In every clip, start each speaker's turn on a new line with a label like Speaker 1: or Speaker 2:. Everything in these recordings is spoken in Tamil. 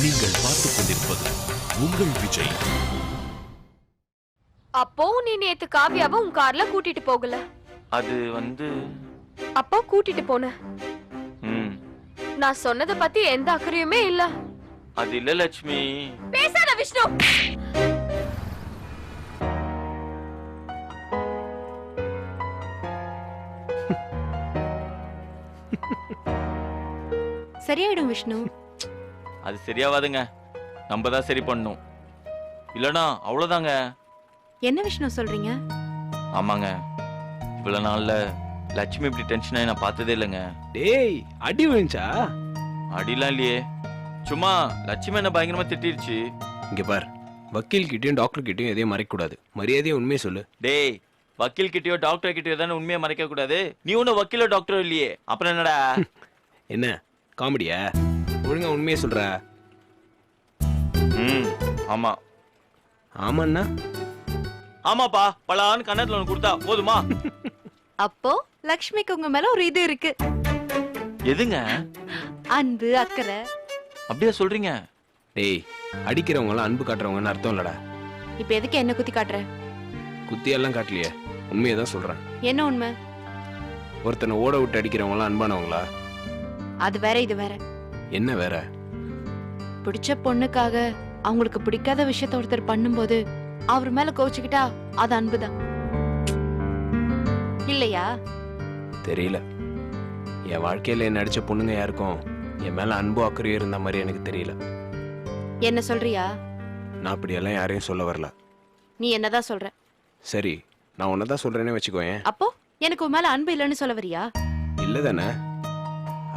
Speaker 1: நீங்கள் பார்த்துக் கொண்டிருப்பது உங்கள் விஜய்.
Speaker 2: அப்போ நீ நேத்து காவியாவை உன் கார்ல கூட்டிட்டு போகல?
Speaker 3: அது வந்து
Speaker 2: அப்போ கூட்டிட்டு போன.
Speaker 3: ம்
Speaker 2: நான் சொன்னத பத்தி எந்த அக்கறையுமே இல்ல.
Speaker 3: அது இல்ல லட்சுமி.
Speaker 2: பேசாத விஷ்ணு.
Speaker 4: சரியாயிடும் விஷ்ணு.
Speaker 3: அது சரியாவாதுங்க. நம்ம தான் சரி பண்ணணும். இல்லனா அவ்வளவுதாங்க.
Speaker 4: என்ன விஷ்ணு சொல்றீங்க?
Speaker 3: ஆமாங்க. இவ்வளவு நாள்ல லட்சுமி இப்படி டென்ஷன் ஆகி நான் பார்த்ததே இல்லைங்க.
Speaker 5: டேய், அடி விழுந்துச்சா?
Speaker 3: அடிலாம் இல்லையே. சும்மா லட்சுமி என்ன பயங்கரமா திட்டிருச்சு.
Speaker 5: இங்க பார், வக்கீல் கிட்டயும் டாக்டர் கிட்டயும் எதையும் மறைக்க கூடாது. மரியாதையை உண்மையை சொல்லு.
Speaker 3: டேய், வக்கீல் கிட்டயோ டாக்டர் கிட்டயோ தானே உண்மையை மறைக்க கூடாது. நீ ஒன்னும் வக்கீலோ டாக்டரோ இல்லையே, அப்புறம் என்னடா?
Speaker 5: என்ன காமெடியா? ஒழுங்கா உண்மையை சொல்ற.
Speaker 3: ஆமா.
Speaker 5: ஆமாண்ணா?
Speaker 3: ஆமாப்பா, பலான்னு கண்ணத்துல ஒன்று கொடுத்தா போதுமா?
Speaker 4: அப்போ லக்ஷ்மிக்கு உங்க மேல ஒரு இது இருக்கு.
Speaker 3: எதுங்க?
Speaker 4: அன்பு, அக்கறை.
Speaker 3: அப்படியே சொல்றீங்க?
Speaker 5: டேய், அடிக்கிறவங்க எல்லாம் அன்பு காட்டுறவங்கன்னு அர்த்தம் இல்லடா.
Speaker 4: இப்ப எதுக்கு என்ன குத்தி காட்டுற?
Speaker 5: குத்தியெல்லாம் காட்டலையே, உண்மையை தான் சொல்றேன்.
Speaker 4: என்ன உண்மை?
Speaker 5: ஒருத்தனை ஓட விட்டு அடிக்கிறவங்க எல்லாம் அன்பானவங்களா?
Speaker 4: அது வேற, இது வேற.
Speaker 5: என்ன வேற?
Speaker 4: பிடிச்ச பொண்ணுக்காக அவங்களுக்கு பிடிக்காத விஷயத்த ஒருத்தர் பண்ணும்போது அவர் மேல கோச்சுக்கிட்டா அது அன்புதான் இல்லையா?
Speaker 5: தெரியல. என் வாழ்க்கையில என்ன அடிச்ச பொண்ணுங்க யாருக்கும் என் மேல அன்பு அக்கறையும் இருந்த மாதிரி எனக்கு தெரியல.
Speaker 4: என்ன சொல்றியா?
Speaker 5: நான் அப்படியெல்லாம் யாரையும் சொல்ல வரல.
Speaker 4: நீ என்னதான் சொல்ற?
Speaker 5: சரி, நான் உன்னதான் சொல்றேன்னு வச்சுக்கோயேன்.
Speaker 4: அப்போ எனக்கு உன் மேல அன்பு இல்லைன்னு சொல்ல வரியா?
Speaker 5: இல்ல தானே?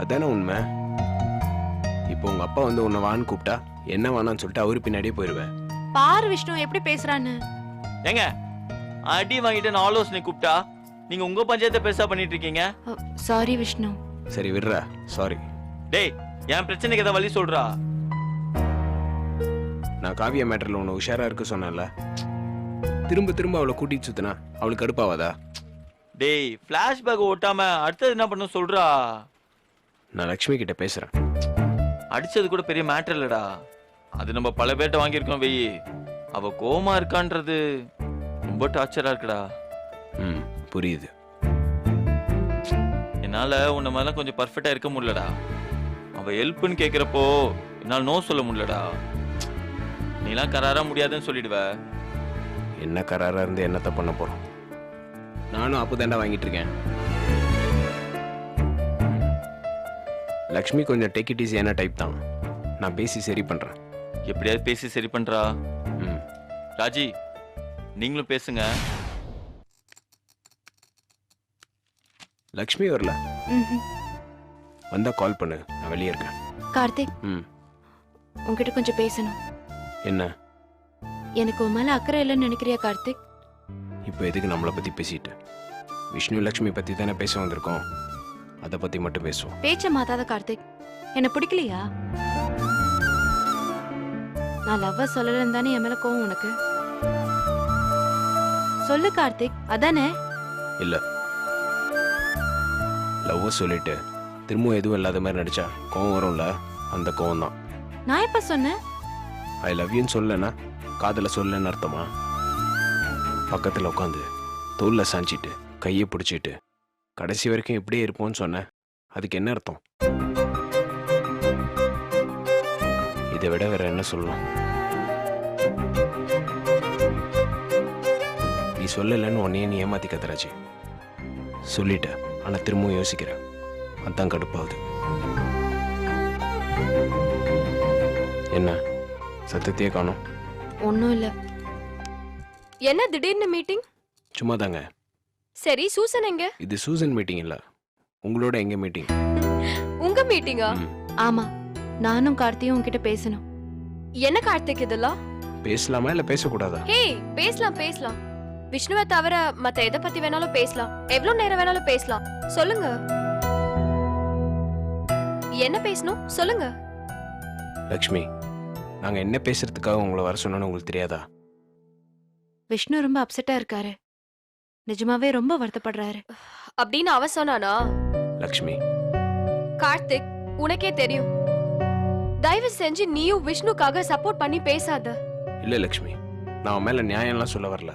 Speaker 5: அதானே உண்மை. இப்போ உங்க அப்பா வந்து உன்னை வான்னு கூப்பிட்டா என்ன வேணான்னு சொல்லிட்டு அவரு பின்னாடியே போயிருவேன்.
Speaker 4: பாரு விஷ்ணு எப்படி பேசுறான்னு.
Speaker 3: ஏங்க, அடி வாங்கிட்டு நான் ஆலோசனை கூப்பிட்டா நீங்க உங்க பஞ்சாயத்தை பெருசா பண்ணிட்டு இருக்கீங்க.
Speaker 4: சாரி விஷ்ணு.
Speaker 5: சரி விடுறா, சாரி.
Speaker 3: டேய், என் பிரச்சனைக்கு ஏதாவது வழி சொல்றா.
Speaker 5: நான் காவியா மேட்டர்ல உன்னை உஷாரா இருக்க சொன்னேன்ல. திரும்ப திரும்ப அவளை கூட்டிட்டு சுத்தினா அவளுக்கு கடுப்பாவாதா?
Speaker 3: டேய், பிளாஷ்பேக் ஓட்டாம அடுத்தது என்ன பண்ண சொல்றா.
Speaker 5: நான் லக்ஷ்மி கிட்ட பேசுறேன்.
Speaker 3: அடிச்சது கூட பெரிய மேட்டர் இல்லடா. அது நம்ம பல பேர்ட்ட வாங்கியிருக்கோம். வெயி, அவ கோமா இருக்கான்றது ரொம்ப டார்ச்சரா இருக்குடா.
Speaker 5: புரியுது.
Speaker 3: என்னால உன்ன மேல கொஞ்சம் பர்ஃபெக்டா இருக்க முடியலடா. அவ ஹெல்ப்னு கேக்குறப்போ என்னால நோ சொல்ல முடியலடா. நீலாம் கராரா முடியாதுன்னு சொல்லிடுவ.
Speaker 5: என்ன கராரா இருந்து என்னத்த பண்ண போறோம்? நானும் அப்போதாண்டா வாங்கிட்டு இருக்கேன். லக்ஷ்மி கொஞ்சம் டேக் இட் ஈஸியான டைப் தான். நான் பேசி சரி பண்றேன்.
Speaker 3: எப்படியாவது பேசி சரி பண்றா. ராஜி, நீங்களும் பேசுங்க.
Speaker 5: லக்ஷ்மி வரல. வந்தா கால் பண்ணு, நான் வெளியே இருக்கேன்.
Speaker 4: கார்த்திக், உன்கிட்ட கொஞ்சம் பேசணும்.
Speaker 5: என்ன?
Speaker 4: எனக்கு உன் மேல அக்கறை இல்லைன்னு நினைக்கிறியா கார்த்திக்?
Speaker 5: இப்போ எதுக்கு நம்மளை பத்தி பேசிட்டு? விஷ்ணு லக்ஷ்மி பத்தி தானே பேச வந்திருக்கோம். அதை பத்தி மட்டும் பேசுவோம்.
Speaker 4: பேச்ச மாத்தாத கார்த்திக். என்ன பிடிக்கலையா? நான் லவ்வ சொல்லலன்னு தானே என் மேல கோவம் உனக்கு? சொல்லு கார்த்திக், அதானே?
Speaker 5: இல்ல, லவ் சொல்லிட்டு திரும்ப எதுவும் இல்லாத மாதிரி நடிச்சா கோவம் வரும்ல, அந்த கோவம் தான்.
Speaker 4: நான் எப்ப சொன்னேன்?
Speaker 5: ஐ லவ் யூன்னு சொல்லனா காதல சொல்லன்னு அர்த்தமா? பக்கத்துல உட்காந்து தோல்ல சாஞ்சிட்டு கையை பிடிச்சிட்டு கடைசி வரைக்கும் இப்படியே இருப்போம்னு சொன்ன, அதுக்கு என்ன அர்த்தம்? இதை விட வேற என்ன சொல்லலாம்? நீ சொல்லலன்னு உன்னையே நீ ஏமாத்தி கத்துறாச்சு. சொல்லிட்ட, ஆனா திரும்பவும் யோசிக்கிற. அதான் கடுப்பாகுது. என்ன சத்தத்தையே காணோம்?
Speaker 4: ஒன்னும் இல்ல.
Speaker 2: என்ன திடீர்னு மீட்டிங்?
Speaker 5: சும்மா தாங்க.
Speaker 2: சரி, சூசன் எங்க?
Speaker 5: இது சூசன் மீட்டிங் இல்ல, உங்களோட எங்க மீட்டிங்.
Speaker 2: உங்க மீட்டிங்கா?
Speaker 4: ஆமா, நானும் கார்த்தியும் உன்கிட்ட பேசணும்.
Speaker 2: என்ன கார்த்திக் இதெல்லாம்?
Speaker 5: பேசலாமா இல்ல பேசக்கூடாதா?
Speaker 2: ஹே, பேசலாம் பேசலாம். விஷ்ணுவை தவிர மத்த எதை பத்தி வேணாலும் பேசலாம். எவ்வளவு நேரம் வேணாலும் பேசலாம். சொல்லுங்க, என்ன பேசணும் சொல்லுங்க.
Speaker 5: லக்ஷ்மி, நாங்க என்ன பேசுறதுக்காக உங்களை வர சொன்னோன்னு உங்களுக்கு தெரியாதா?
Speaker 4: விஷ்ணு ரொம்ப அப்செட்டா இருக்காரு. நிஜமாவே ரொம்ப வருத்தப்படுறாரு.
Speaker 2: அப்படின்னு அவ சொன்னானா?
Speaker 5: லக்ஷ்மி,
Speaker 2: கார்த்திக், உனக்கே தெரியும் தயவு செஞ்சு நீயும் விஷ்ணுக்காக சப்போர்ட் பண்ணி பேசாத.
Speaker 5: இல்லை லக்ஷ்மி, நான் அவன் மேலே நியாயம்லாம் சொல்ல வரல.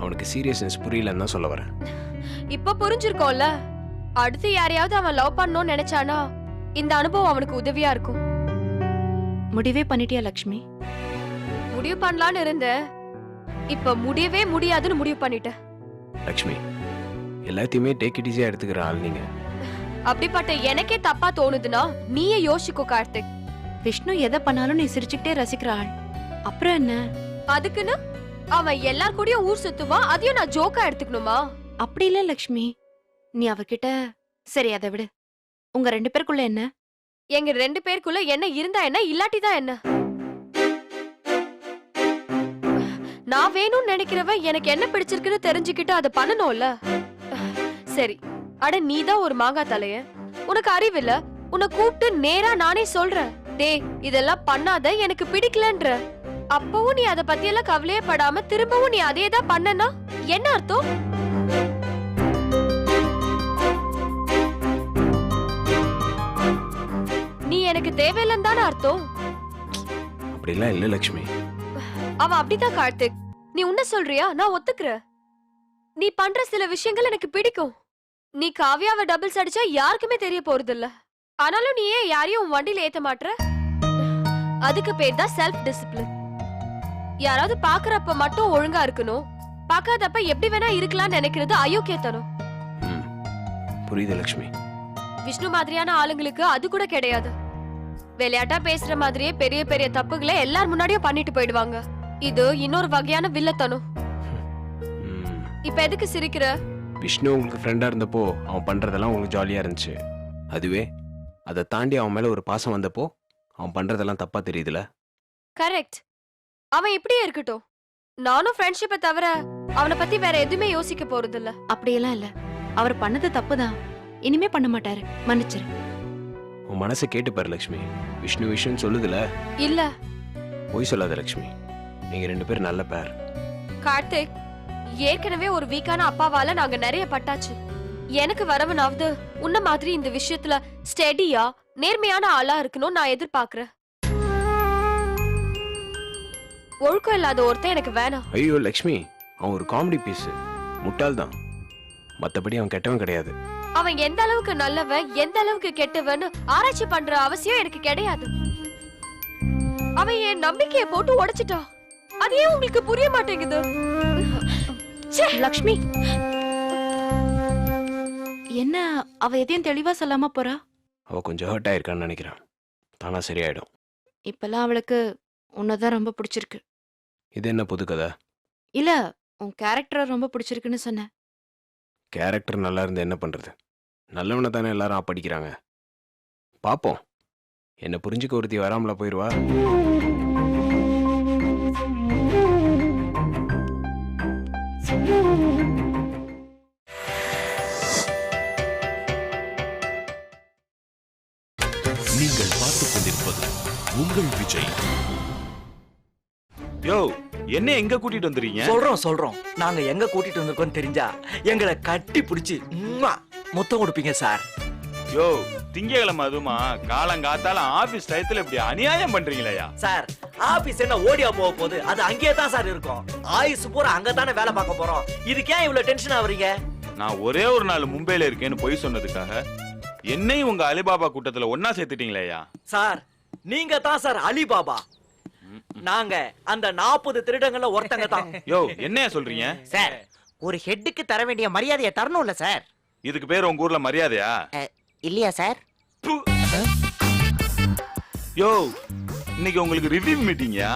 Speaker 5: அவனுக்கு சீரியஸ்னஸ் புரியலன்னு தான் சொல்ல வரேன்.
Speaker 2: இப்ப புரிஞ்சிருக்கோம்ல. அடுத்து யாரையாவது அவன் லவ் பண்ணணும்னு நினைச்சானா இந்த அனுபவம் அவனுக்கு உதவியா இருக்கும்.
Speaker 4: முடிவே பண்ணிட்டியா லக்ஷ்மி?
Speaker 2: முடிவு பண்ணலான்னு இருந்த, இப்ப முடியவே முடியாதுன்னு முடிவு பண்ணிட்டேன்.
Speaker 5: லக்ஷ்மி, எல்லாத்தையுமே டேக் இட் ஈஸியாக எடுத்துக்கிற ஆள் நீங்க.
Speaker 2: அப்படிப்பட்ட எனக்கே தப்பா தோணுதுன்னா நீயே யோசிக்கோ கார்த்திக்.
Speaker 4: விஷ்ணு எதை பண்ணாலும் நீ சிரிச்சுக்கிட்டே ரசிக்கிற ஆள். அப்புறம் என்ன?
Speaker 2: அதுக்குன்னு அவன் எல்லார் கூடயும் ஊர் சுத்துவான், அதையும் நான் ஜோக்கா எடுத்துக்கணுமா?
Speaker 4: அப்படி இல்ல லக்ஷ்மி, நீ அவகிட்ட சரி அதை விடு. உங்க 2 பேருக்குள்ள என்ன?
Speaker 2: எங்க 2 பேருக்குள்ள என்ன இருந்தா என்ன, இல்லாட்டி தான் என்ன? நான் வேணும்னு நினைக்கிறவன் எனக்கு என்ன பிடிச்சிருக்குன்னு தெரிஞ்சுக்கிட்டு அதை பண்ணணும்ல. சரி, அட நீதான் ஒரு மாங்காய் தலைய, உனக்கு அறிவில்ல. உன்னை கூப்பிட்டு நேரா நானே சொல்றேன், டேய் இதெல்லாம் பண்ணாத எனக்கு பிடிக்கலன்ற. அப்பவும் நீ அத பத்தி எல்லாம் கவலையே படாம திரும்பவும் நீ அதே தான் பண்ணனா என்ன அர்த்தம்? நீ எனக்கு தேவையில்லைன்னு தானே அர்த்தம்?
Speaker 5: அப்படிலாம் இல்லை லக்ஷ்மி.
Speaker 2: அவன் அப்படிதான் கார்த்திக். நீ உன்ன சொல்றியா? நான் ஒத்துக்கிறேன். நீ பண்ற சில விஷயங்கள் எனக்கு பிடிக்கும். நீ காவியாவை டபுள்ஸ் அடிச்சா யாருக்குமே தெரிய போறது இல்ல. ஆனாலும் நீ ஏன் யாரையும் உன் வண்டியில ஏத்த மாட்ற? அதுக்கு பேர் தான் செல்ஃப் டிசிப்ளின். யாராவது பாக்குறப்ப மட்டும் ஒழுங்கா இருக்கணும், பாக்காதப்ப எப்படி வேணா இருக்கலாம்னு நினைக்கிறது அயோக்கியத்தனம்.
Speaker 5: புரியுது லக்ஷ்மி.
Speaker 2: விஷ்ணு மாதிரியான ஆளுங்களுக்கு அது கூட கிடையாது. விளையாட்டா பேசுற மாதிரியே பெரிய பெரிய தப்புகளை எல்லார் முன்னாடியும் பண்ணிட்டு போயிடுவாங்க. இது இன்னொரு வகையான வில்லத்தனம். இப்ப எதுக்கு சிரிக்கிற?
Speaker 5: விஷ்ணு உங்களுக்கு ஃப்ரெண்டா இருந்தப்போ அவன் பண்றதெல்லாம் உங்களுக்கு ஜாலியா இருந்துச்சு. அதுவே அதை தாண்டி அவன் மேல ஒரு பாசம் வந்தப்போ அவன் பண்றதெல்லாம் தப்பா தெரியுதுல.
Speaker 2: கரெக்ட். அவன் இப்படியே இருக்கட்டும். நானும் ஃப்ரெண்ட்ஷிப்பை தவிர அவனை பத்தி வேற எதுவுமே யோசிக்க போறது இல்ல.
Speaker 4: அப்படியெல்லாம் இல்ல. அவர் பண்ணது தப்புதான், இனிமே பண்ண மாட்டாரு, மன்னிச்சிரு.
Speaker 5: உன் மனசை கேட்டு பாரு லக்ஷ்மி. விஷ்ணு விஷயம் சொல்லுதுல.
Speaker 2: இல்ல
Speaker 5: போய் சொல்லாத லக்ஷ்மி, நீங்க 2 பேரும் நல்ல பேர்.
Speaker 2: கார்த்திக், ஏற்கனவே ஒரு வீக்கான அப்பாவால நாங்க நிறைய பட்டாச்சு. எனக்கு வரவனாவது உன்ன மாதிரி இந்த விஷயத்துல ஸ்டெடியா நேர்மையான ஆளா இருக்கணும் நான் எதிர்பார்க்கிறேன். ஒழுக்கம் இல்லாத ஒருத்தன் எனக்கு வேணாம்.
Speaker 5: ஐயோ லக்ஷ்மி, அவன் ஒரு காமெடி பீஸ், முட்டாள் தான். மத்தபடி அவன் கெட்டவன் கிடையாது.
Speaker 2: அவன் எந்த அளவுக்கு நல்லவன் எந்த அளவுக்கு கெட்டவன்னு ஆராய்ச்சி பண்ற அவசியம் எனக்கு கிடையாது. அவன் என் நம்பிக்கையை போட்டு உடைச்சிட்டான். அது ஏன் உங்களுக்கு புரிய மாட்டேங்குது?
Speaker 4: லக்ஷ்மி, என்ன அவ எதையும் தெளிவா சொல்லாம போறா?
Speaker 5: அவ கொஞ்சம் ஹர்ட் ஆயிருக்கான்னு நினைக்கிறேன். தானா சரியாயிடும்.
Speaker 4: இப்பெல்லாம் அவளுக்கு உன்னதான் ரொம்ப பிடிச்சிருக்கு.
Speaker 5: இது என்ன புது கதை?
Speaker 4: இல்ல, உன் கேரக்டர் ரொம்ப பிடிச்சிருக்குன்னு சொன்ன.
Speaker 5: கேரக்டர் நல்லா இருந்து என்ன பண்றது? நல்லவனை தானே எல்லாரும் ஆப்படிக்கிறாங்க. பாப்போம், என்ன புரிஞ்சுக்க ஒருத்தி வராமல போயிருவா.
Speaker 1: நீங்கள் பார்த்துக் கொண்டிருப்பது உங்கள் விஜய்.
Speaker 6: யோ, என்ன எங்க கூட்டிட்டு வந்துறீங்க?
Speaker 7: சொல்றோம் நாங்க எங்க கூட்டிட்டு வந்திருக்கோம் தெரிஞ்சா எங்களை கட்டி பிடிச்சி முத்தம் கொடுப்பீங்க சார்.
Speaker 6: யோ, திங்கக்கிழமை அதுமா காலங்காத்தால ஆபீஸ் டயத்துல இப்படி அநியாயம் பண்றீங்களா?
Speaker 7: சார், ஆபீஸ் என்ன ஓடியா போக போகுது? அது அங்கேயே தான் சார் இருக்கும். ஆயுசு பூரா அங்கதானே வேலை பார்க்க போறோம். இதுக்கு ஏன் இவ்வளவு டென்ஷன் ஆவறீங்க?
Speaker 6: நான் ஒரே ஒரு நாள் மும்பைல இருக்கேன்னு பொய் சொன்னதுக்காக என்னையும் உங்க அலிபாபா கூட்டத்துல ஒன்னா சேர்த்துட்டீங்களா?
Speaker 7: சார், நீங்க தான் சார் அலிபாபா. நாங்க அந்த 40 திருடங்கள்ல ஒருத்தங்க தான்.
Speaker 6: யோ, என்னையா சொல்றீங்க?
Speaker 8: சார், ஒரு ஹெட்டுக்கு தர வேண்டிய மரியாதையை தரணும்ல சார்?
Speaker 6: இதுக்கு பேர் உங்க ஊர்ல மரியாதையா?
Speaker 8: இல்லையா சார்?
Speaker 6: யோ, இன்னைக்கு உங்களுக்கு ரிவ்யூ மீட்டிங்கயா?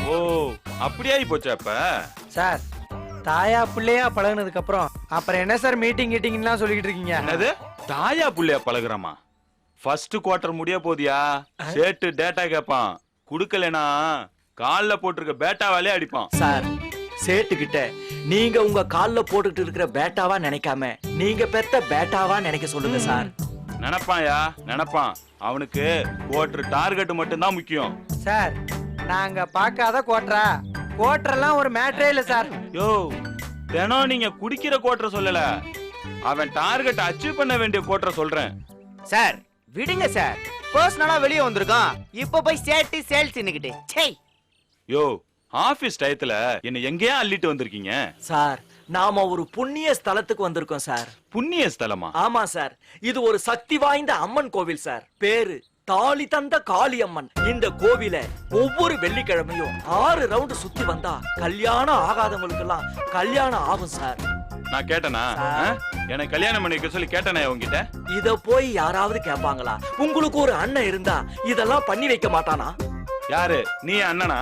Speaker 6: ஓ, அப்படியே போச்சா? அப்ப
Speaker 9: சார், தாயா பிள்ளையா பழகுனதுக்கு அப்புறம் என்ன சார் மீட்டிங் கீட்டிங்லாம் சொல்லிக்கிட்டு இருக்கீங்க?
Speaker 6: என்னது தாயா புள்ளையா பழகுறமா? ஃபர்ஸ்ட் குவார்டர் முடிய போதியா, சேட்டு டேட்டா கேட்பான். குடுக்கலனா கால்ல போட்டிருக்க பேட்டாவாலே அடிப்பான்.
Speaker 7: சார், சேட்டு கிட்ட நீங்க உங்க கால்ல போட்டுக்கிட்டு இருக்கிற பேட்டாவா நினைக்காம நீங்க பெத்த பேட்டாவா நினைக்க சொல்லுங்க சார்.
Speaker 6: நினைப்பான்யா, நினைப்பான். அவனுக்கு குவார்டர் டார்கெட் மட்டும் தான் முக்கியம்.
Speaker 9: சார், நாங்க பார்க்காத கோட்டரெல்லாம் ஒரு மேட்டரே இல்ல சார்.
Speaker 6: யோ, தினம் நீங்க குடிக்கிற குவார்டர் சொல்லல, அவன் டார்கெட் அச்சீவ் பண்ண வேண்டிய கோட்டரை சொல்றேன்.
Speaker 8: சார் விடுங்க சார், பர்சனலா வெளியே வந்திருக்கான், இப்ப போய் சேட்டு சேல்ஸ் நிக்கிட்டு சே.
Speaker 6: யோ, ஆபீஸ் டயத்துல என்ன எங்கேயா அள்ளிட்டு வந்திருக்கீங்க?
Speaker 7: சார் நாம ஒரு புண்ணிய ஸ்தலத்துக்கு வந்திருக்கோம் சார்.
Speaker 6: புண்ணிய ஸ்தலமா?
Speaker 7: ஆமா சார், இது ஒரு சக்தி வாய்ந்த அம்மன் கோவில் சார். பேரு தாலி தந்த காளி அம்மன். இந்த கோவில ஒவ்வொரு வெள்ளிக்கிழமையும் 6 ரவுண்ட் சுத்தி வந்தா கல்யாணம் ஆகாதவங்களுக்கு எல்லாம் கல்யாணம் ஆகும் சார்.
Speaker 6: நான் கேட்டனா? எனக்கு கல்யாணம் பண்ணிக்க சொல்லி கேட்டனே உங்ககிட்ட.
Speaker 7: இத போய் யாராவது கேட்பாங்களா? உங்களுக்கு ஒரு அண்ணன் இருந்தா இதெல்லாம் பண்ணி வைக்க மாட்டானா?
Speaker 6: யாரு நீ? அண்ணனா?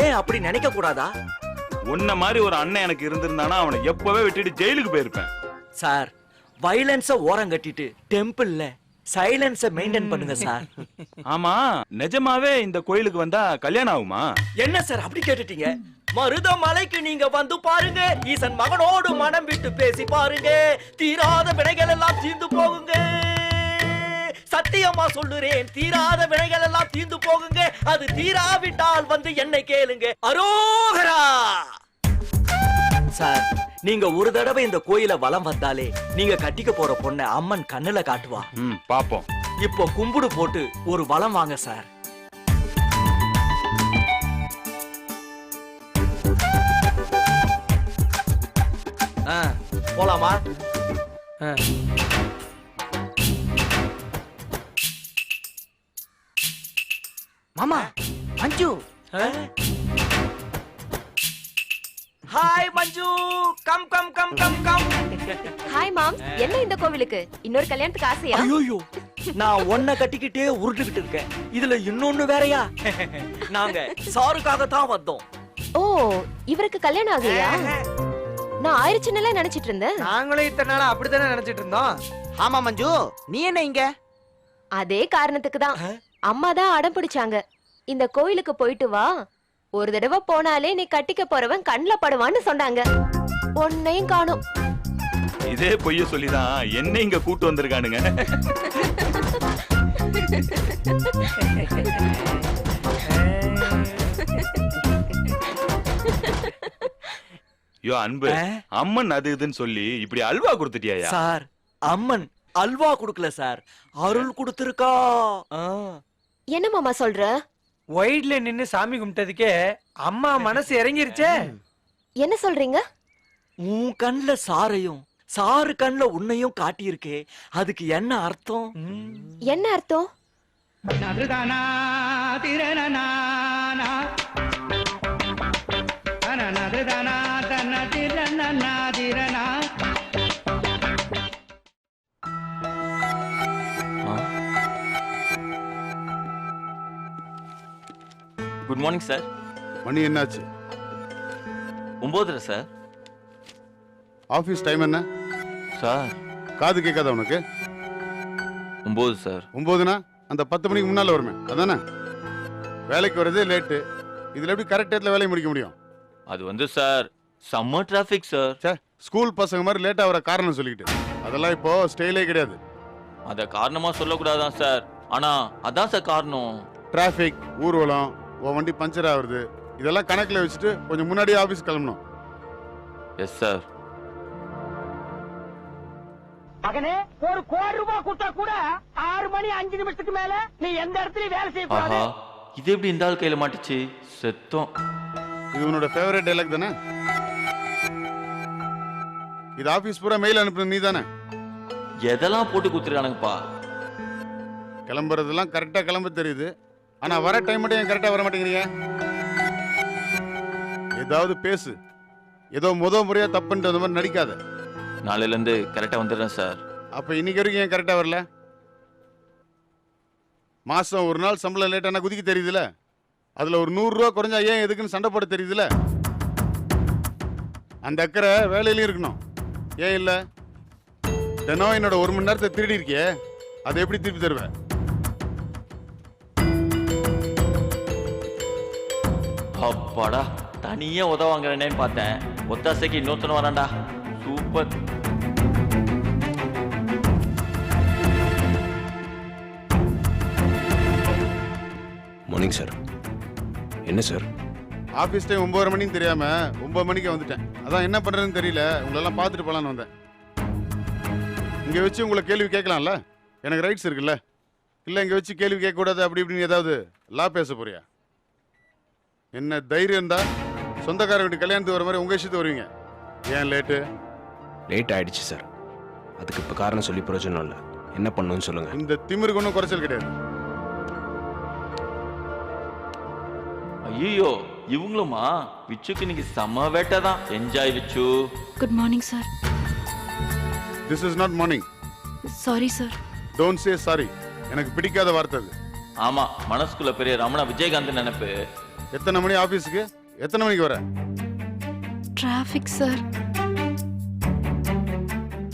Speaker 7: ஏன் அப்படி நினைக்க கூடாதா?
Speaker 6: உன்ன மாதிரி ஒரு அண்ணன் எனக்கு இருந்திருந்தானா அவனை எப்பவே விட்டுட்டு ஜெயிலுக்கு போயிருப்பேன்.
Speaker 7: சார் வயலன்ஸ ஓரம் கட்டிட்டு டெம்பிள்ல சைலன்ஸ மெயின்டைன் பண்ணுங்க சார்.
Speaker 6: ஆமா, நிஜமாவே இந்த கோயிலுக்கு வந்தா கல்யாணம் ஆகுமா?
Speaker 7: என்ன சார் அப்படி கேட்டுட்டீங்க? மருதமலைக்கு நீங்க வந்து பாருங்க, ஈசன் மகனோடு மனம் விட்டு பேசி பாருங்க, தீராத வினைகள் எல்லாம் தீர்ந்து போகுங்க. சத்தியமா சொல்லுறேன், தீராத வினைகள் எல்லாம் தீர்ந்து போகுங்க. அது தீராவிட்டால் வந்து என்னை கேளுங்க. அரோகரா! சார் நீங்க ஒரு தடவை இந்த கோயில வலம் வந்தாலே நீங்க கட்டிக்க போற பொண்ண அம்மன் கண்ணுல காட்டுவா.
Speaker 6: பாப்போம்.
Speaker 7: இப்போ கும்பிடு போட்டு ஒரு வலம் வாங்க சார். போலாமா?
Speaker 8: மாமா Manju.
Speaker 7: Hi Manju, come come come come come.
Speaker 2: Hi ma'am, என்ன இந்த கோவிலுக்கு இன்னொரு கல்யாணத்துக்கு ஆசையா?
Speaker 7: ஐயோ, நான் ஒன்ன கட்டிக்கிட்டே உருட்டுக்கிட்டு இருக்கேன், இதுல இன்னொன்னு வேறயா? நாங்க சாருக்காக தான் வந்தோம்.
Speaker 2: ஓ, இவருக்கு கல்யாணம் ஆகலையா? நான் ஆயிருச்சுன்னு நினைச்சிட்டு இருந்தேன்.
Speaker 9: நாங்களும் இத்தனை நாளா அப்படித்தானே நினைச்சிட்டு இருந்தோம்.
Speaker 8: ஆமா மஞ்சு, நீ என்ன இங்க?
Speaker 2: அதே காரணத்துக்கு தான் அம்மா தான் அடம் பிடிச்சாங்க. இந்த கோயிலுக்கு போயிட்டு வா, ஒரு தடவை போனாலே நீ கட்டிக்க போறவன் கண்ணுல படுவான்னு சொன்னாங்க. ஒன்னையும் காணோம்.
Speaker 6: இதே பொய்ய சொல்லிதான் என்ன இங்க கூட்டு வந்திருக்கானுங்க. யோ அன்பு, அம்மன் அது இதுன்னு சொல்லி இப்படி அல்வா கொடுத்துட்டியா?
Speaker 7: சார் அம்மன் அல்வா குடுக்கல சார், அருள் கொடுத்திருக்கா.
Speaker 2: என்ன மாமா சொல்ற?
Speaker 9: ஒயிட்ல நின்னு சாமி கும்பிட்டதுக்கே அம்மா மனசு இறங்கிருச்சே.
Speaker 2: என்ன சொல்றீங்க?
Speaker 7: உன் கண்ணுல சாரையும் சாரு கண்ணுல உன்னையும் காட்டியிருக்கே, அதுக்கு என்ன அர்த்தம்?
Speaker 2: என்ன அர்த்தம்?
Speaker 3: Good morning sir.
Speaker 10: மணி என்னாச்சு?
Speaker 3: 9:30 சார்.
Speaker 10: ஆபீஸ் டைம் என்ன
Speaker 3: சார்?
Speaker 10: காது கேட்காத உனக்கு?
Speaker 3: 9 சார்.
Speaker 10: 9னா அந்த 10 மணிக்கு முன்னால வருமே அதானே? வேலைக்கு வரதே லேட்டு, இதுல எப்படி கரெக்ட் டேட்ல வேலையை முடிக்க முடியும்?
Speaker 3: அது வந்து sir summer traffic sir.
Speaker 10: School பசங்க மாதிரி லேட்டா வர காரணம் சொல்லிக்கிட்டு அதெல்லாம் இப்போ ஸ்டைலே கிடையாது.
Speaker 3: அத காரணமா சொல்லக்கூடாதான் சார், ஆனா அதான் சார் காரணம்.
Speaker 10: டிராஃபிக், ஊர்வலம், உன் வண்டி பஞ்சர் ஆகுறது, இதெல்லாம் கணக்குல வச்சுட்டு கொஞ்சம் முன்னாடியே ஆபீஸ் கிளம்பணும்.
Speaker 3: Yes sir.
Speaker 8: மகனே, ஒரு கோடி ரூபாய் கொடுத்தா கூட 6 மணி 5 நிமிஷத்துக்கு மேல நீ எந்த இடத்துலயும் வேலை செய்யக்கூடாது.
Speaker 3: ஆஹா, இது எப்படி இந்த ஆள் கையில மாட்டுச்சு? செத்தோம்.
Speaker 10: இது உன்னோட ஃபேவரட் டைலாக் தானே? இது ஆபீஸ் பூரா மெயில் அனுப்புன நீ தானே?
Speaker 3: எதெல்லாம் போட்டு குத்துறானுங்கப்பா.
Speaker 10: கிளம்புறதெல்லாம் கரெக்டா கிளம்ப தெரியுது, ஆனா வர டைம் மட்டும் ஏன் கரெக்டா வர மாட்டேங்கிறீங்க? ஏதாவது பேசு, ஏதோ முறையா தப்பு பண்ணிட்டு அந்த மாதிரி நடிக்காத.
Speaker 3: நாளையில இருந்து கரெக்டா வந்துடுறேன் சார்.
Speaker 10: அப்ப இன்னைக்கு வரைக்கும் ஏன் கரெக்டா வரல? மாசம் ஒரு நாள் சம்பளம் லேட்டானா குதிக்க தெரியுதுல, அதுல ஒரு 100 ரூபா குறைஞ்சா ஏன் எதுக்குன்னு சண்டை போட தெரியுதுல? அந்த அக்கறை வேலையிலயும் இருக்கணும், ஏன் இல்ல? தினம் என்னோட 1 மணி நேரத்தை திருடி இருக்கியே, அதை எப்படி திருப்பி தருவேன்?
Speaker 3: அப்பாடா, தனியா உதவாங்கிறேன்னு பார்த்தேன், ஒத்தாசைக்கு இன்னொருத்தன வரான்டா. சூப்பர்.
Speaker 5: Morning sir. என்ன சார்?
Speaker 10: ஆபீஸ் டைம் 9:30 மணின்னு தெரியாம 9 மணிக்கு வந்துட்டேன். அதான் என்ன பண்றதுன்னு தெரியல, உங்களெல்லாம் பார்த்துட்டு போலான்னு வந்தேன். இங்க வச்சு உங்களை கேள்வி கேட்கலாம்ல, எனக்கு ரைட்ஸ் இருக்குல்ல. இல்ல இங்க வச்சு கேள்வி கேட்க கூடாது அப்படி இப்படின்னு ஏதாவது லா பேச போறியா? என்ன தைரியம் இருந்தா சொந்தக்கார வீட்டு கல்யாணத்துக்கு வர மாதிரி உங்க இஷ்டத்துக்கு வருவீங்க. ஏன் லேட்டு?
Speaker 5: லேட் ஆயிடுச்சு சார். அதுக்கு இப்போ காரணம் சொல்லி பிரயோஜனம் இல்லை. என்ன பண்ணணும்னு சொல்லுங்க.
Speaker 10: இந்த திமிருக்கு ஒன்றும் குறைச்சல் கிடையாது.
Speaker 3: ஐயோ இவங்களுமா? விச்சுக்கு இன்னைக்கு செம்ம வேட்டை தான். Enjoy Vichu.
Speaker 4: Good morning sir.
Speaker 10: This is not morning.
Speaker 4: Sorry sir.
Speaker 10: Don't say sorry. எனக்கு பிடிக்காத வார்த்தை அது.
Speaker 3: ஆமா, மனசுக்குள்ள பெரிய ரமணா விஜயகாந்த் நினைப்பு.
Speaker 10: எத்தனை மணி ஆபீஸுக்கு? எத்தனை மணிக்கு வர?
Speaker 4: Traffic sir.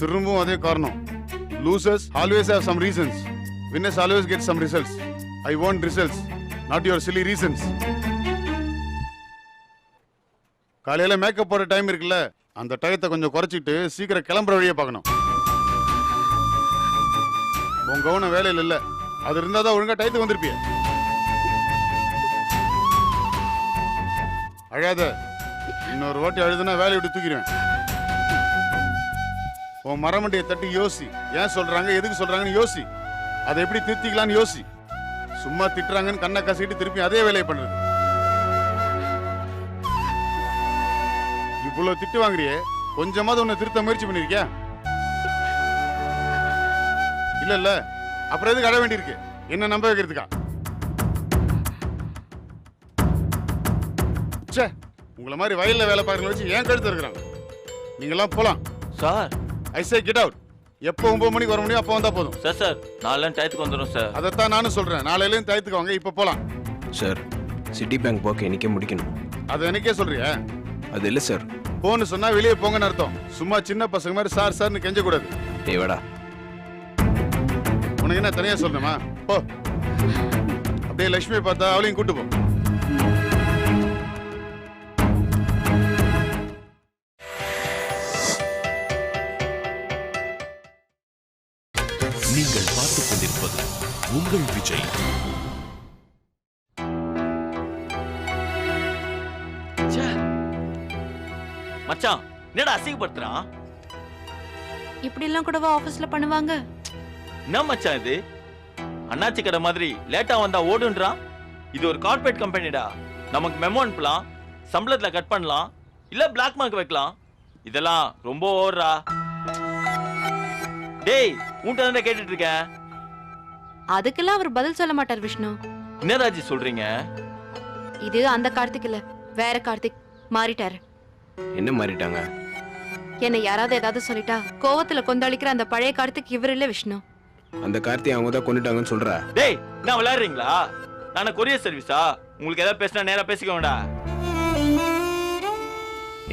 Speaker 10: திரும்பவும் அதே காரணம். Losers always have some reasons. Winners always get some results. I want results, not your silly reasons. காலையில மேக்கப் போட டைம் இருக்குல்ல, அந்த டயத்தை கொஞ்சம் குறைச்சிட்டு சீக்கிரம் கிளம்புற வழியை பார்க்கணும். உன் கவனம் வேலையில் இல்ல, அது இருந்தாதான் ஒழுங்கா டயத்துக்கு வந்திருப்பிய. அழாத. இன்னொரு வாட்டி அழுதுனா வேலையை விட்டு தூக்கிடுவேன். உன் மரமண்டையை தட்டி யோசி. ஏன் சொல்றாங்க, எதுக்கு சொல்றாங்கன்னு யோசி. அதை எப்படி திருத்திக்கலான்னு யோசி. சும்மா திட்டுறாங்கன்னு கண்ணை கசிட்டு திருப்பி அதே வேலையை பண்றது. இவ்வளவு திட்டு வாங்குறியே, கொஞ்சமாவது உன்னை திருத்த முயற்சி பண்ணிருக்கியா? இல்ல இல்ல, அப்புறம் எதுக்கு அழ வேண்டியிருக்கு? என்ன நம்ப வைக்கிறதுக்கா? ச்சே, உங்களை மாதிரி வயல்ல வேலை பார்க்கறத வச்சு ஏன் கழுத்து இருக்கிறாங்க. நீங்கெல்லாம் போலாம்.
Speaker 3: Sir
Speaker 10: I say get out. எப்போ 9 மணிக்கு வர முடியும் அப்போ வந்தா போதும்.
Speaker 3: சார் நாளைக்கு டயத்துக்கு வந்துடும் சார்.
Speaker 10: அதைத்தான் நானும் சொல்றேன். நாளையிலேயும் டயத்துக்கு வாங்க. இப்போ போலாம்.
Speaker 5: சார், சிட்டி பேங்க் போக்க இன்னைக்கே முடிக்கணும்.
Speaker 10: அதை எனக்கே சொல்றியா?
Speaker 5: அது இல்லை சார்.
Speaker 10: போன்னு சொன்னா வெளியே போங்கன்னு அர்த்தம். சும்மா சின்ன பசங்க மாதிரி சார் சார்னு கெஞ்ச கூடாது.
Speaker 5: தேவடா.
Speaker 10: உனக்கு என்ன தனியா சொல்லணுமா? போ. அப்படியே லட்சுமியை பார்த்தா அவளையும் கூட்டு போ.
Speaker 1: நீங்கள் பார்த்துக் கொண்டிருப்பது உங்கள் விஜய்.
Speaker 3: மச்சான் என்னடா அசிங்கப்படுத்துறான்?
Speaker 4: இப்படி எல்லாம் கூடவா ஆபீஸ்ல பண்ணுவாங்க?
Speaker 3: என்ன மச்சான் இது? அண்ணாச்சி கடை மாதிரி லேட்டா வந்தா ஓடுன்றான். இது ஒரு கார்ப்பரேட் கம்பெனிடா. நமக்கு மெமோ அனுப்பலாம், சம்பளத்துல கட் பண்ணலாம், இல்ல பிளாக் மார்க் வைக்கலாம். இதெல்லாம் ரொம்ப ஓவரா. டேய் உன்கிட்ட தான் கேட்டுட்டு இருக்கேன்.
Speaker 4: அதுக்கெல்லாம் அவர் பதில் சொல்ல மாட்டார் விஷ்ணு.
Speaker 3: என்ன ராஜி சொல்றீங்க?
Speaker 4: இது அந்த கார்த்திக் இல்ல, வேற கார்த்திக். மாறிட்டாரு.
Speaker 5: என்ன மாறிட்டாங்க?
Speaker 4: என்ன யாராவது ஏதாவது சொல்லிட்டா கோவத்துல கொந்தளிக்கிற அந்த பழைய கார்த்திக் இவர் இல்ல விஷ்ணு.
Speaker 5: அந்த கார்த்தி அவங்க தான் கொண்டுட்டாங்கன்னு சொல்ற.
Speaker 3: டேய் நான் விளையாடுறீங்களா? நான் கொரியர் சர்வீஸா? உங்களுக்கு ஏதாவது பேசினா நேரா பேசிக்க வேண்டாம்.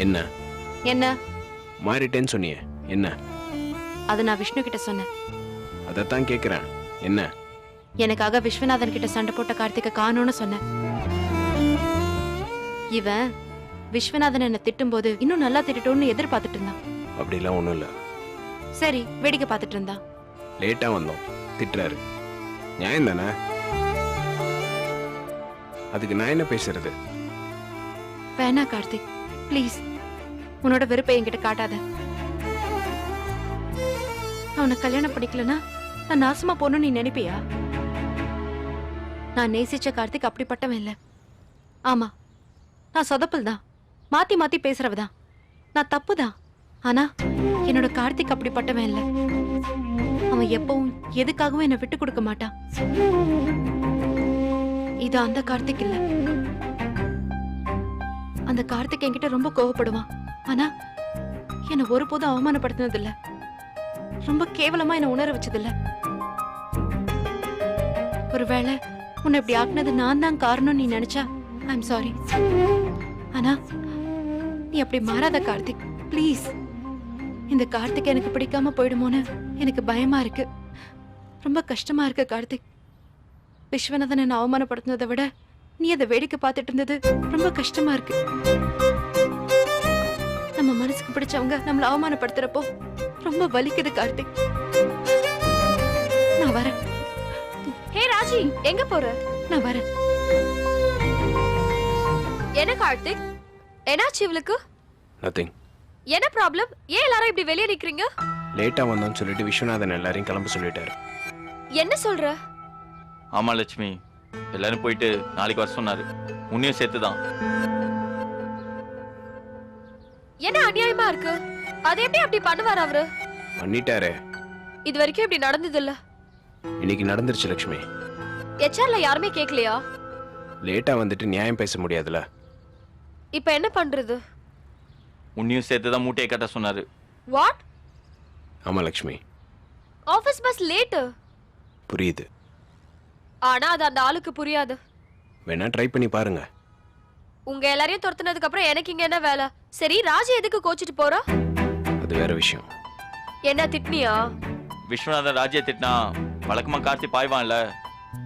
Speaker 5: என்ன
Speaker 4: என்ன
Speaker 5: மாறிட்டேன்னு சொன்னியே, என்ன?
Speaker 4: அது நான் விஷ்ணு கிட்ட சொன்னேன்.
Speaker 5: அதைத்தான் கேட்குறேன். என்ன?
Speaker 4: எனக்காக விஸ்வநாதன் கிட்ட சண்டை போட்ட கார்த்திகை காணோன்னு சொன்னேன். இவன் விஸ்வநாதன் என்ன திட்டும் போது இன்னும் நல்லா திட்டட்டும்னு எதிர்பார்த்துட்டு இருந்தான்.
Speaker 5: அப்படிலாம் ஒன்றும் இல்லை.
Speaker 4: சரி வேடிக்கை பார்த்துட்டு இருந்தான்.
Speaker 5: லேட்டாக வந்தோம், திட்டுறாரு. நியாயம் தானே? அதுக்கு நான் என்ன பேசுறது?
Speaker 4: வேணா கார்த்திக், ப்ளீஸ் உன்னோட வெறுப்பை என்கிட்ட காட்டாத. அவனை கல்யாணம் பண்ணிக்கலனா நான் நாசமா போகணும்னு நீ நினைப்பியா? நான் நேசிச்ச கார்த்திக் அப்படிப்பட்டவன் இல்ல. ஆமா, நான் சொதப்பல் தான், மாத்தி மாத்தி பேசுறவதான், நான் தப்புதான். ஆனா என்னோட கார்த்திக் அப்படிப்பட்டவன் இல்ல. அவன் எப்பவும் எதுக்காகவும் என்னை விட்டு கொடுக்க மாட்டான். இது அந்த கார்த்திக் இல்ல. அந்த கார்த்திக் என்கிட்ட ரொம்ப கோவப்படுவான். ஆனா என்னை ஒருபோதும் அவமானப்படுத்தினது இல்ல, ரொம்ப கேவலமா என்ன உணர வச்சது இல்ல. ஒருவேளை உன்னை இப்படி ஆக்குனது நான் தான் காரணம் நீ நினைச்சா ஐ எம் சாரி. ஆனா நீ அப்படி மாறாத கார்த்திக், ப்ளீஸ். இந்த கார்த்திக் எனக்கு பிடிக்காம போயிடுமோன்னு எனக்கு பயமா இருக்கு, ரொம்ப கஷ்டமா இருக்கு கார்த்திக். விஸ்வநாதன் என்ன அவமானப்படுத்தினதை விட நீ அதை வேடிக்கை பார்த்துட்டு இருந்தது ரொம்ப கஷ்டமா இருக்கு. நம்ம மனசுக்கு பிடிச்சவங்க நம்மள அவமானப்படுத்துறப்போ ரொம்ப வலிக்குது கார்த்திக். நான் வரேன்.
Speaker 2: ஹே ராஜி, எங்க போற?
Speaker 4: நான் வரேன்.
Speaker 2: என்ன கார்த்திக், என்னாச்சு இவளுக்கு?
Speaker 5: நத்திங்.
Speaker 2: என்ன ப்ராப்ளம்? ஏன் எல்லாரும் இப்படி வெளியே நிக்கிறீங்க?
Speaker 5: லேட்டா வந்தோன்னு சொல்லிட்டு விஸ்வநாதன் எல்லாரையும் கிளம்ப சொல்லிட்டாரு.
Speaker 2: என்ன சொல்ற?
Speaker 3: ஆமா லட்சுமி, எல்லாரும் போயிட்டு நாளைக்கு வர சொன்னாரு. உன்னையும் சேர்த்துதான்.
Speaker 2: என்ன அநியாயமா இருக்கு? அது எப்படி அப்படி பண்ணுவார் அவரு?
Speaker 5: பண்ணிட்டாரே.
Speaker 2: இது வரைக்கும் இப்படி நடந்தது இல்ல.
Speaker 5: இன்னைக்கு நடந்துருச்சு லட்சுமி.
Speaker 2: ஹெச்ஆர்ல யாருமே கேக்கலையா?
Speaker 5: லேட்டா வந்துட்டு நியாயம் பேச முடியாதுல.
Speaker 2: இப்ப என்ன பண்றது?
Speaker 3: உன்னையும் சேர்த்துதான் மூட்டையை கட்ட சொன்னாரு.
Speaker 2: வாட்?
Speaker 5: ஆமா லட்சுமி.
Speaker 2: Office bus late.
Speaker 5: புரியுது.
Speaker 2: ஆனா அது அந்த ஆளுக்கு புரியாது.
Speaker 5: வேணா ட்ரை பண்ணி பாருங்க.
Speaker 2: உங்க எல்லாரையும் துரத்துனதுக்கு அப்புறம் எனக்கு இங்க என்ன வேலை? சரி, ராஜி எதுக்கு கோச்சிட்டு போறா?
Speaker 5: அது வேற விஷயம்.
Speaker 2: என்ன திட்னியா?
Speaker 3: விஸ்வநாதன் ராஜ்ய திட்டினா வழக்கமா கார்த்தி பாய்வான்ல.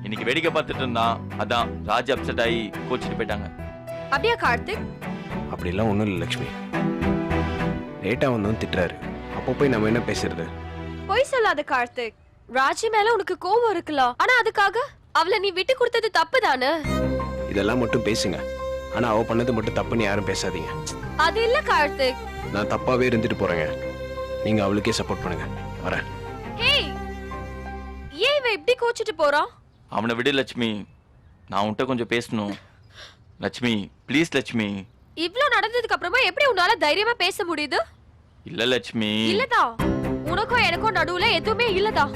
Speaker 3: இன்னைக்கு வேடிக்கை பார்த்துட்டு இருந்தான். அதான் ராஜ் அப்செட் ஆகி கோச்சிட்டு போயிட்டாங்க.
Speaker 2: அப்படியா கார்த்திக்?
Speaker 5: அப்படிலாம் ஒண்ணும் இல்லை லட்சுமி. லேட்டா வந்தோம் திட்டுறாரு. அப்போ போய் நம்ம என்ன பேசுறது?
Speaker 2: பொய் சொல்லாத கார்த்திக். ராஜி மேல உனக்கு கோவம் இருக்கலாம். ஆனா அதுக்காக அவளை நீ விட்டு கொடுத்தது தப்பு தானே?
Speaker 5: இதெல்லாம் மட்டும் பேசுங்க. ஆனா அவ பண்ணது மட்டும் தப்புன்னு யாரும் பேசாதீங்க.
Speaker 2: அது இல்ல கார்த்திக்.
Speaker 5: நான் தப்பாவே இருந்துட்டு போறேங்க. நீங்க அவளுக்கே சப்போர்ட் பண்ணுங்க. வரேன்.
Speaker 2: ஹேய், ஏன் இவன் இப்படி கோச்சிட்டு போறான்?
Speaker 3: அவனை விடு லட்சுமி, நான் உன்கிட்ட கொஞ்சம் பேசணும். லட்சுமி ப்ளீஸ் லட்சுமி.
Speaker 2: இவ்ளோ நடந்ததுக்கு அப்புறமா எப்படி உன்னால தைரியமா பேச முடியுது?
Speaker 3: இல்ல லட்சுமி.
Speaker 2: இல்லதா, உனக்கும் எனக்கும் நடுவுல எதுவுமே இல்லதா.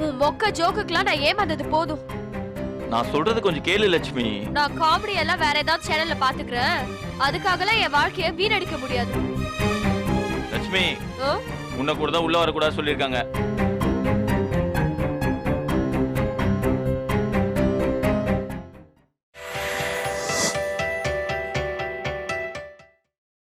Speaker 2: உன் மொக்க ஜோக்குக்கெல்லாம் நான் ஏமாந்தது போதும்.
Speaker 3: நான் சொல்றது கொஞ்சம் கேளு லட்சுமி.
Speaker 2: நான் காமெடி எல்லாம் வேற ஏதாவது சேனல்ல பாத்துக்கிறேன். அதுக்காகலாம் என் வாழ்க்கைய வீணடிக்க முடியாது.
Speaker 3: லட்சுமி,
Speaker 2: ஆ?
Speaker 3: உன்னை கூட தான் உள்ள வரக்கூடாது சொல்லியிருக்காங்க.